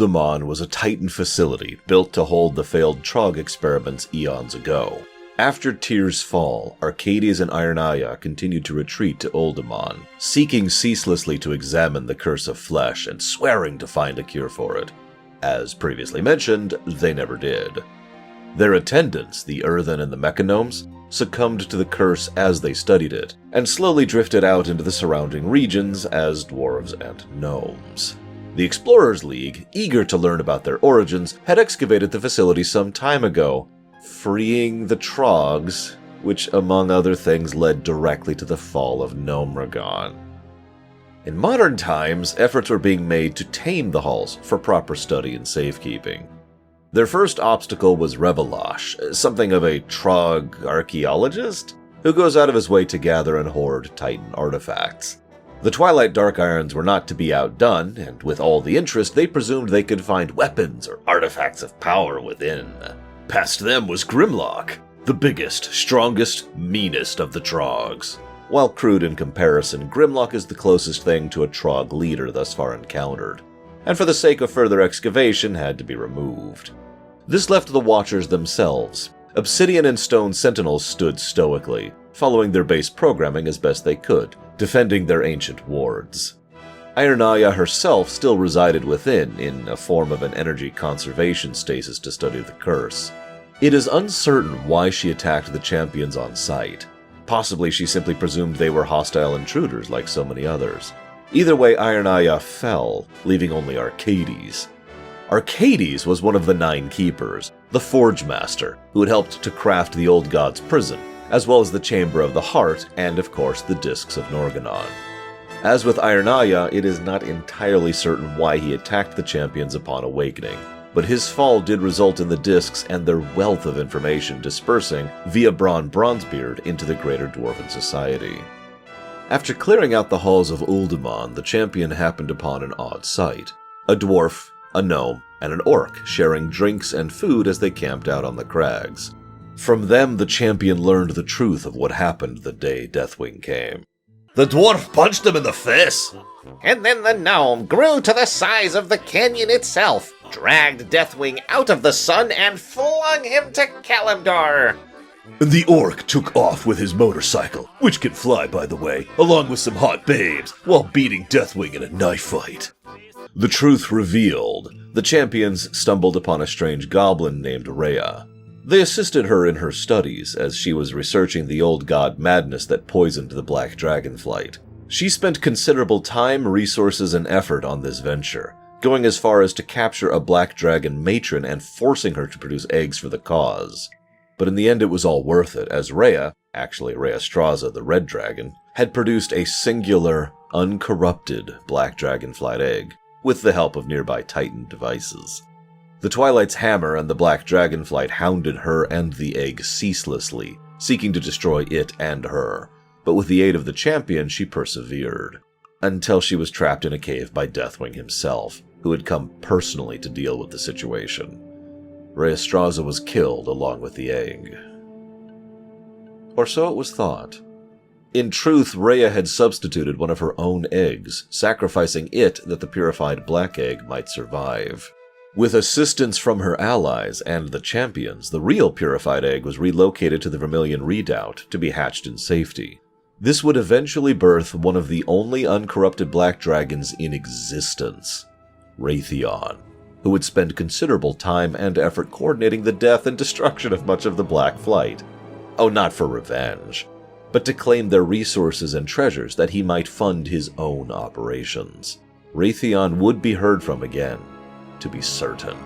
Uldamon was a Titan facility built to hold the failed Trog experiments eons ago. After Tyr's fall, Arcades and Ironaya continued to retreat to Uldamon, seeking ceaselessly to examine the curse of flesh and swearing to find a cure for it. As previously mentioned, they never did. Their attendants, the Earthen and the Mechanomes, succumbed to the curse as they studied it, and slowly drifted out into the surrounding regions as dwarves and gnomes. The Explorers League, eager to learn about their origins, had excavated the facility some time ago, freeing the Trogs, which among other things led directly to the fall of Gnomragon. In modern times, efforts were being made to tame the halls for proper study and safekeeping. Their first obstacle was Revelash, something of a Trog archaeologist, who goes out of his way to gather and hoard Titan artifacts. The Twilight Dark Irons were not to be outdone, and with all the interest, they presumed they could find weapons or artifacts of power within. Past them was Grimlock, the biggest, strongest, meanest of the Trogs. While crude in comparison, Grimlock is the closest thing to a Trog leader thus far encountered, and for the sake of further excavation had to be removed. This left the Watchers themselves. Obsidian and stone sentinels stood stoically, following their base programming as best they could, defending their ancient wards. Ironaya herself still resided within, in a form of an energy conservation stasis to study the curse. It is uncertain why she attacked the champions on sight. Possibly she simply presumed they were hostile intruders like so many others. Either way, Ironaya fell, leaving only Arcades. Arcades was one of the 9 keepers, the Forge Master, who had helped to craft the Old God's prison, as well as the Chamber of the Heart, and of course the Discs of Norganon. As with Ironaya, it is not entirely certain why he attacked the champions upon awakening, but his fall did result in the Discs and their wealth of information dispersing via Bronn Bronzebeard into the greater Dwarven society. After clearing out the halls of Uldamon, the champion happened upon an odd sight. A dwarf, a gnome, and an orc sharing drinks and food as they camped out on the crags. From them, the champion learned the truth of what happened the day Deathwing came. The dwarf punched him in the face! And then the gnome grew to the size of the canyon itself, dragged Deathwing out of the sun, and flung him to Kalimdor! The orc took off with his motorcycle, which can fly by the way, along with some hot babes, while beating Deathwing in a knife fight. The truth revealed, the champions stumbled upon a strange goblin named Rhea. They assisted her in her studies as she was researching the old god madness that poisoned the Black Dragonflight. She spent considerable time, resources, and effort on this venture, going as far as to capture a Black Dragon matron and forcing her to produce eggs for the cause. But in the end it was all worth it, as Rhea, actually Rheastraza the Red Dragon, had produced a singular, uncorrupted Black Dragonflight egg, with the help of nearby Titan devices. The Twilight's hammer and the Black Dragonflight hounded her and the egg ceaselessly, seeking to destroy it and her, but with the aid of the champion she persevered, until she was trapped in a cave by Deathwing himself, who had come personally to deal with the situation. Rheastraza was killed along with the egg. Or so it was thought. In truth, Rhea had substituted one of her own eggs, sacrificing it that the purified black egg might survive. With assistance from her allies and the champions, the real purified egg was relocated to the Vermilion Redoubt to be hatched in safety. This would eventually birth one of the only uncorrupted black dragons in existence, Raytheon, who would spend considerable time and effort coordinating the death and destruction of much of the Black Flight. Oh, not for revenge, but to claim their resources and treasures that he might fund his own operations. Raytheon would be heard from again, to be certain.